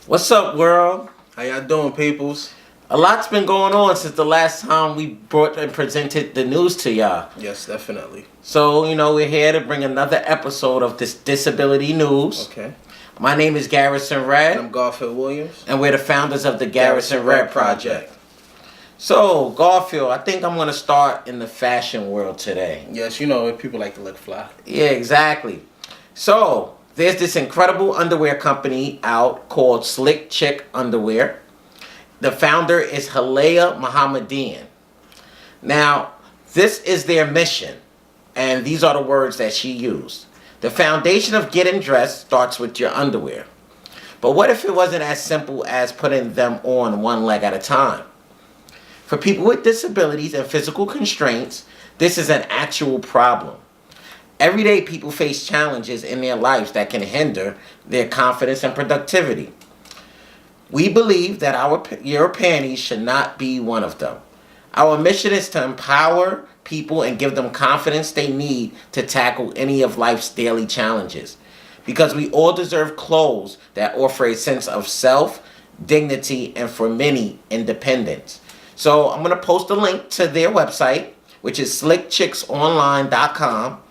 What's up, world? How y'all doing, peoples? A lot's been going on since the last time we brought and presented the news to y'all. Yes, definitely. So, we're here to bring another episode of this disability news. Okay. My name is Garrison Red. And I'm Garfield Williams. And we're the founders of the Garrison Red Project. So, Garfield, I think I'm going to start in the fashion world today. Yes, people like to look fly. Yeah, exactly. So, there's this incredible underwear company out called Slick Chick Underwear. The founder is Halea Mohammadian. Now, this is their mission, and these are the words that she used. The foundation of getting dressed starts with your underwear. But what if it wasn't as simple as putting them on one leg at a time? For people with disabilities and physical constraints, this is an actual problem. Every day people face challenges in their lives that can hinder their confidence and productivity. We believe that your panties should not be one of them. Our mission is to empower people and give them confidence they need to tackle any of life's daily challenges. Because we all deserve clothes that offer a sense of self, dignity, and for many, independence. So I'm going to post a link to their website, which is slickchicksonline.com.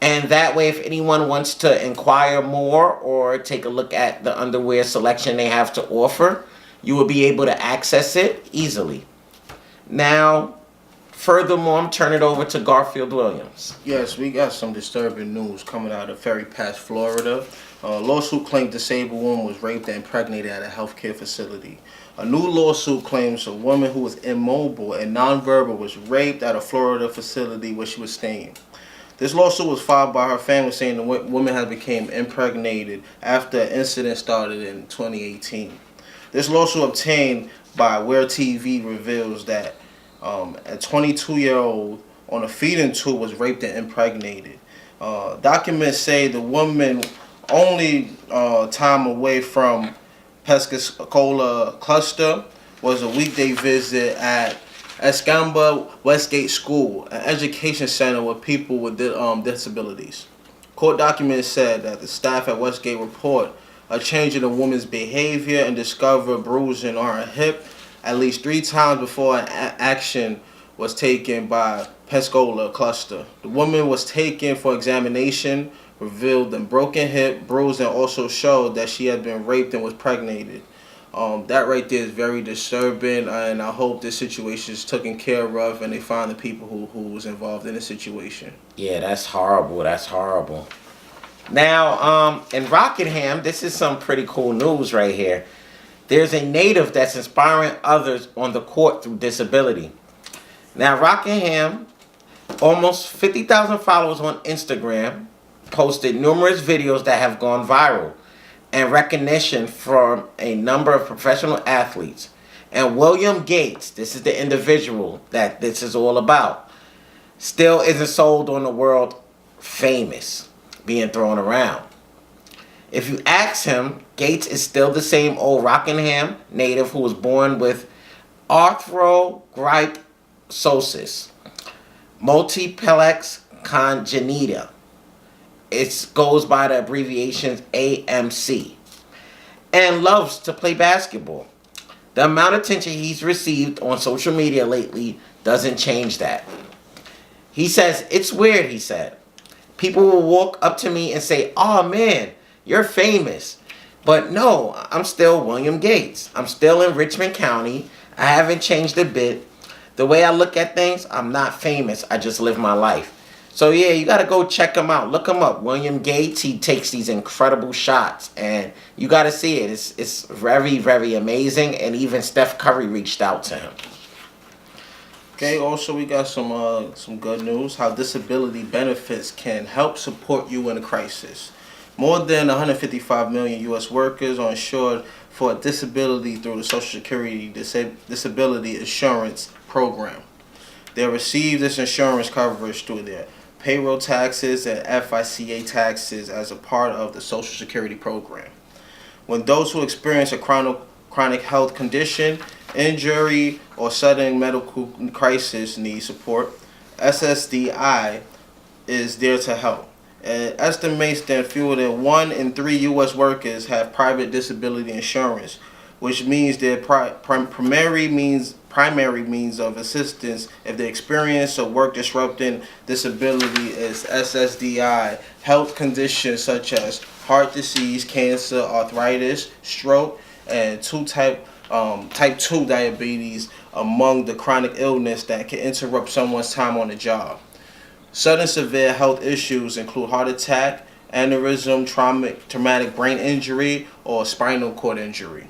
And that way, if anyone wants to inquire more or take a look at the underwear selection they have to offer, you will be able to access it easily. Now, furthermore, I'm turning it over to Garfield Williams. Yes, we got some disturbing news coming out of Ferry Pass, Florida. A lawsuit claimed disabled woman was raped and impregnated at a healthcare facility. A new lawsuit claims a woman who was immobile and nonverbal was raped at a Florida facility where she was staying. This lawsuit was filed by her family saying the woman had become impregnated after an incident started in 2018. This lawsuit obtained by Where TV reveals that a 22-year-old on a feeding tube was raped and impregnated. Documents say the woman only time away from Pensacola cluster was a weekday visit at Escamba Westgate School, an education center with people with disabilities. Court documents said that the staff at Westgate report a change in the woman's behavior and discovered bruising on her hip at least 3 times before an action was taken by Pensacola cluster. The woman was taken for examination, revealed a broken hip, bruised, and also showed that she had been raped and was pregnated. That right there is very disturbing, and I hope this situation is taken care of and they find the people who was involved in the situation. Yeah, that's horrible. That's horrible. Now, in Rockingham, this is some pretty cool news right here. There's a native that's inspiring others on the court through disability. Now, Rockingham, almost 50,000 followers on Instagram, posted numerous videos that have gone viral and recognition from a number of professional athletes. And William Gates, this is the individual that this is all about, still isn't sold on the world famous being thrown around. If you ask him, Gates is still the same old Rockingham native who was born with arthrogryposis multiplex congenita. It goes by the abbreviations AMC, and loves to play basketball. The amount of attention he's received on social media lately doesn't change that. He says, "It's weird," he said. "People will walk up to me and say, 'Oh man, you're famous.' But no, I'm still William Gates. I'm still in Richmond County. I haven't changed a bit. The way I look at things, I'm not famous. I just live my life." So yeah, you got to go check him out. Look him up. William Gates, he takes these incredible shots. And you got to see it. It's very, very amazing. And even Steph Curry reached out to him. Okay, also we got some good news. How disability benefits can help support you in a crisis. More than 155 million U.S. workers are insured for a disability through the Social Security Disability Insurance Program. They receive this insurance coverage through their payroll taxes and FICA taxes as a part of the Social Security program. When those who experience a chronic health condition, injury, or sudden medical crisis need support, SSDI is there to help. It estimates that fewer than 1 in 3 U.S. workers have private disability insurance, which means their primary means of assistance if they experience a work disrupting disability is SSDI. Health conditions such as heart disease, cancer, arthritis, stroke, and type 2 diabetes among the chronic illness that can interrupt someone's time on the job. Sudden severe health issues include heart attack, aneurysm, traumatic brain injury, or spinal cord injury.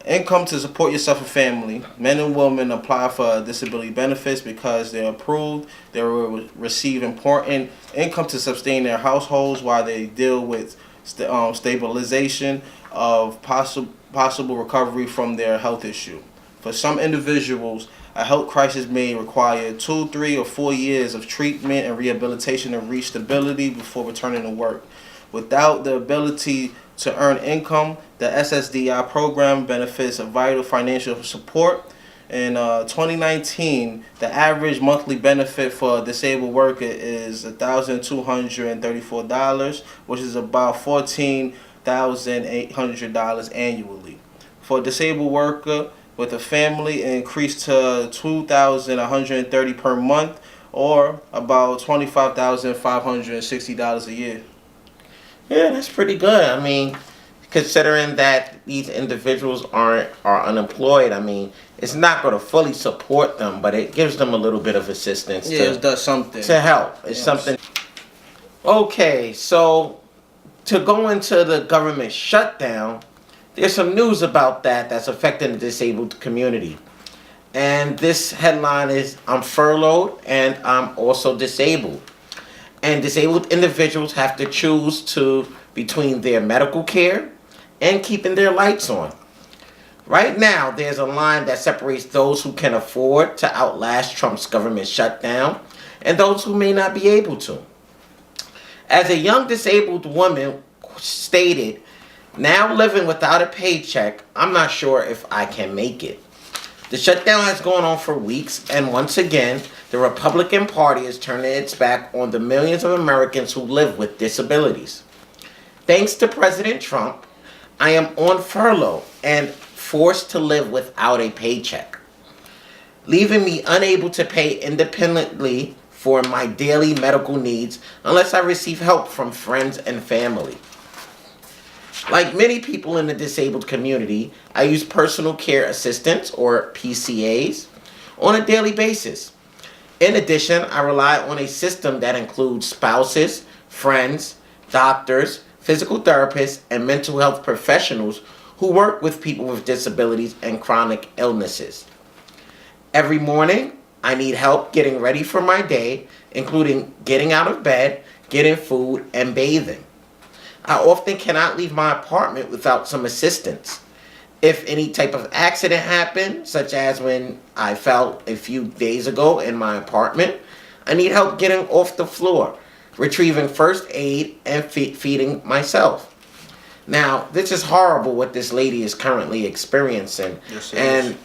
Income to support yourself and family. Men and women apply for disability benefits because they're approved. They will receive important income to sustain their households while they deal with stabilization of possible recovery from their health issue. For some individuals, a health crisis may require 2, 3, or 4 years of treatment and rehabilitation to reach stability before returning to work. Without the ability to earn income, the SSDI program benefits a vital financial support. In 2019, the average monthly benefit for a disabled worker is $1,234, which is about $14,800 annually. For a disabled worker with a family, it increased to $2,130 per month, or about $25,560 a year. Yeah, that's pretty good. I mean, considering that these individuals are unemployed, I mean, it's not going to fully support them, but it gives them a little bit of assistance. Yeah, it does something to help. It's something. Okay, so to go into the government shutdown, there's some news about that's affecting the disabled community. And this headline is, I'm furloughed and I'm also disabled. And disabled individuals have to choose between their medical care and keeping their lights on. Right now, there's a line that separates those who can afford to outlast Trump's government shutdown and those who may not be able to. As a young disabled woman stated, now living without a paycheck, I'm not sure if I can make it. The shutdown has gone on for weeks, and once again, the Republican Party is turning its back on the millions of Americans who live with disabilities. Thanks to President Trump, I am on furlough and forced to live without a paycheck, leaving me unable to pay independently for my daily medical needs unless I receive help from friends and family. Like many people in the disabled community, I use personal care assistants, or PCAs, on a daily basis. In addition, I rely on a system that includes spouses, friends, doctors, physical therapists, and mental health professionals who work with people with disabilities and chronic illnesses. Every morning, I need help getting ready for my day, including getting out of bed, getting food, and bathing. I often cannot leave my apartment without some assistance. If any type of accident happened, such as when I fell a few days ago in my apartment, I need help getting off the floor, retrieving first aid, and feeding myself. Now, this is horrible what this lady is currently experiencing. Yes, it and is.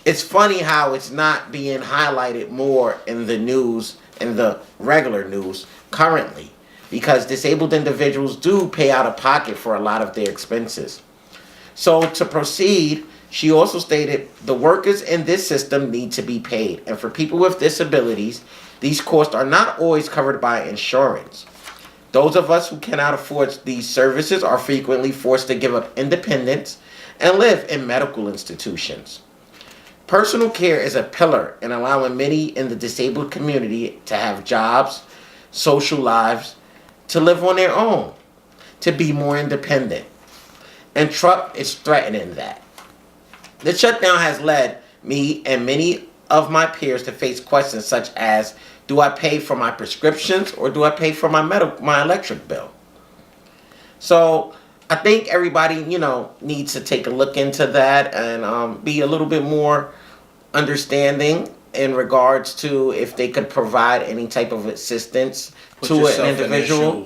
It's funny how it's not being highlighted more in the news, in the regular news currently, because disabled individuals do pay out of pocket for a lot of their expenses. So to proceed, she also stated the workers in this system need to be paid. And for people with disabilities, these costs are not always covered by insurance. Those of us who cannot afford these services are frequently forced to give up independence and live in medical institutions. Personal care is a pillar in allowing many in the disabled community to have jobs, social lives, to live on their own, to be more independent. And Trump is threatening that. The shutdown has led me and many of my peers to face questions such as, do I pay for my prescriptions or do I pay for my electric bill? So I think everybody, needs to take a look into that and be a little bit more understanding in regards to if they could provide any type of assistance to an individual.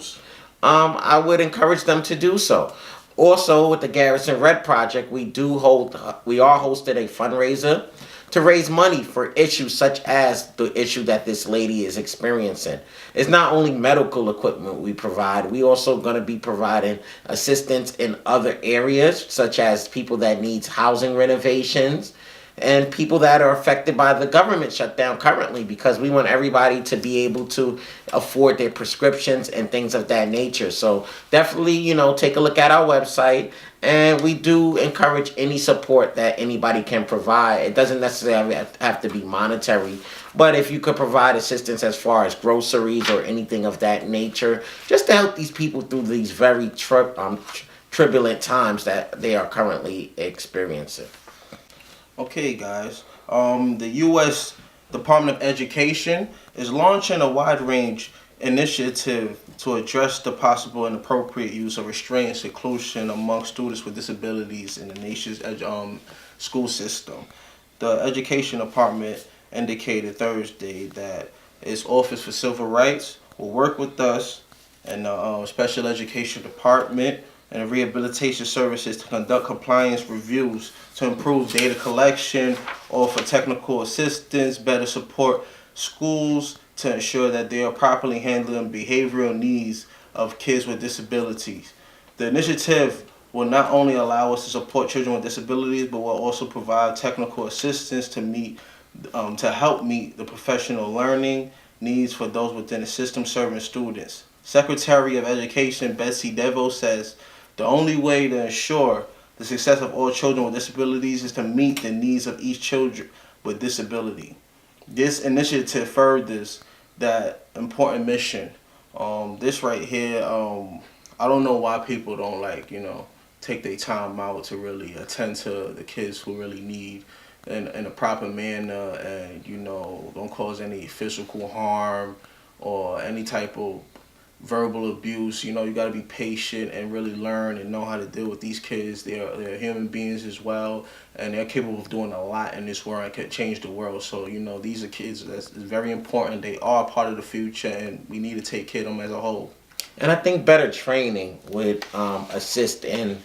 I would encourage them to do so. Also, with the Garrison Red Project, we are hosting a fundraiser to raise money for issues such as the issue that this lady is experiencing. It's not only medical equipment we provide, we also going to be providing assistance in other areas, such as people that needs housing renovations and people that are affected by the government shutdown currently, because we want everybody to be able to afford their prescriptions and things of that nature. So definitely, take a look at our website, and we do encourage any support that anybody can provide. It doesn't necessarily have to be monetary, but if you could provide assistance as far as groceries or anything of that nature, just to help these people through these very turbulent times that they are currently experiencing. Okay, guys. The U.S. Department of Education is launching a wide range initiative to address the possible inappropriate use of restraint and seclusion among students with disabilities in the nation's school system. The Education Department indicated Thursday that its Office for Civil Rights will work with us and the Special Education Department and the Rehabilitation Services to conduct compliance reviews to improve data collection, offer technical assistance, better support schools to ensure that they are properly handling behavioral needs of kids with disabilities. The initiative will not only allow us to support children with disabilities, but will also provide technical assistance to help meet the professional learning needs for those within the system serving students. Secretary of Education Betsy DeVos says the only way to ensure the success of all children with disabilities is to meet the needs of each child with disability. This initiative furthers that important mission. This right here, I don't know why people don't take their time out to really attend to the kids who really need in a proper manner, and don't cause any physical harm or any type of verbal abuse. You got to be patient and really learn and know how to deal with these kids. They're human beings as well, and they're capable of doing a lot in this world and can change the world. So these are kids that's very important. They are part of the future, and we need to take care of them as a whole. And I think better training would assist in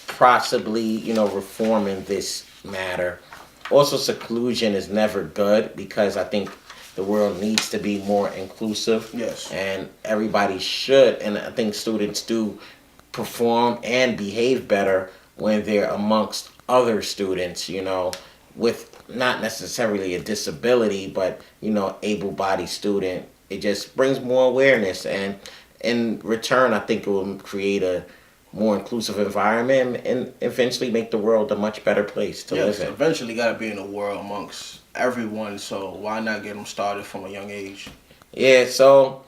possibly reforming this matter. Also, seclusion is never good, because I think the world needs to be more inclusive. Yes. And everybody should, and I think students do perform and behave better when they're amongst other students, with not necessarily a disability, but, able-bodied student. It just brings more awareness, and in return, I think it will create a more inclusive environment and eventually make the world a much better place to live in. Eventually got to be in a world amongst everyone, so why not get them started from a young age? Yeah, so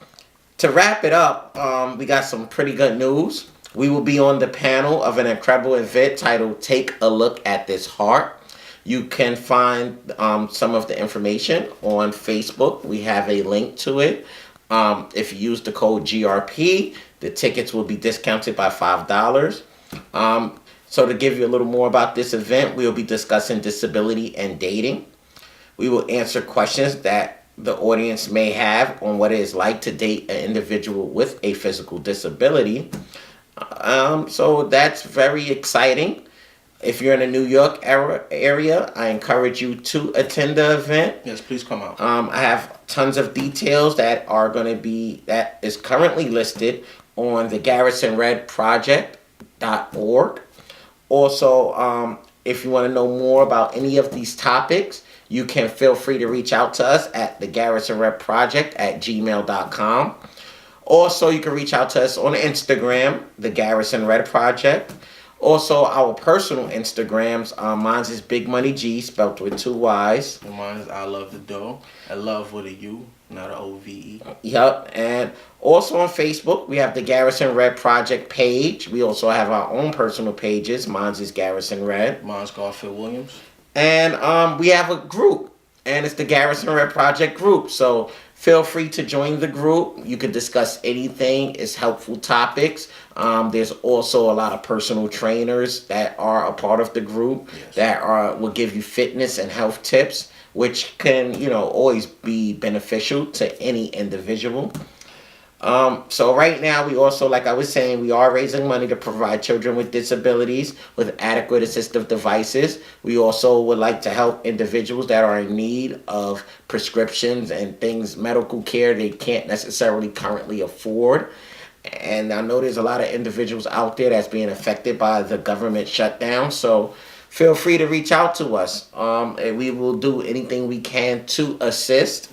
to wrap it up, we got some pretty good news. We will be on the panel of an incredible event titled Take a Look at This Heart. You can find some of the information on Facebook. We have a link to it. If you use the code GRP, the tickets will be discounted by $5. So to give you a little more about this event, we will be discussing disability and dating. We will answer questions that the audience may have on what it is like to date an individual with a physical disability. So that's very exciting. If you're in the New York area, I encourage you to attend the event. Yes, please come out. I have tons of details that is currently listed on the GarrisonRedProject.org. Also, if you want to know more about any of these topics, you can feel free to reach out to us at the GarrisonRedProject@gmail.com. Also, you can reach out to us on Instagram, the Garrison Red Project. Also, our personal Instagrams, mine's is Big Money G, spelled with 2 Y's. And mine is I Love the Dough. I love with a U, not an OVE. Yep, and also on Facebook, we have the Garrison Red Project page. We also have our own personal pages. Mine's is Garrison Red. Mine's Garfield Williams. And we have a group, and it's the Garrison Red Project group. So feel free to join the group. You can discuss anything. It's helpful topics. There's also a lot of personal trainers that are a part of the group. Yes. That will give you fitness and health tips, which can always be beneficial to any individual. So right now, we also, like I was saying, we are raising money to provide children with disabilities with adequate assistive devices. We also would like to help individuals that are in need of prescriptions and things, medical care they can't necessarily currently afford. And I know there's a lot of individuals out there that's being affected by the government shutdown. So feel free to reach out to us. And we will do anything we can to assist.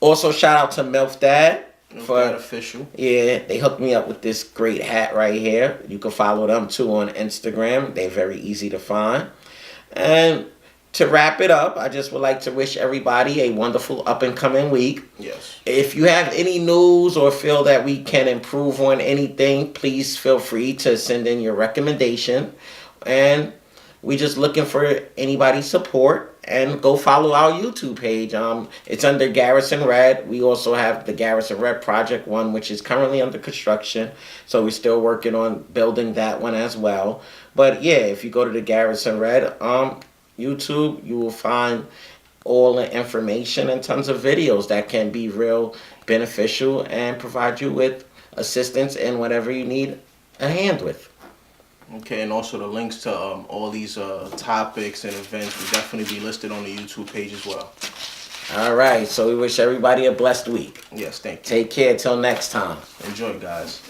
Also, shout out to MILF Dad For official. yeah, they hooked me up with this great hat right here. You can follow them too on Instagram. They're very easy to find. And to wrap it up, I just would like to wish everybody a wonderful up and coming week. Yes. If you have any news or feel that we can improve on anything, please feel free to send in your recommendation. And we just looking for anybody's support. And go follow our YouTube page. It's under Garrison Red. We also have the Garrison Red Project 1, which is currently under construction. So we're still working on building that one as well. But yeah, if you go to the Garrison Red YouTube, you will find all the information and tons of videos that can be real beneficial and provide you with assistance in whatever you need a hand with. Okay, and also the links to all these topics and events will definitely be listed on the YouTube page as well. All right, so we wish everybody a blessed week. Yes, thank you. Take care till next time. Enjoy, guys.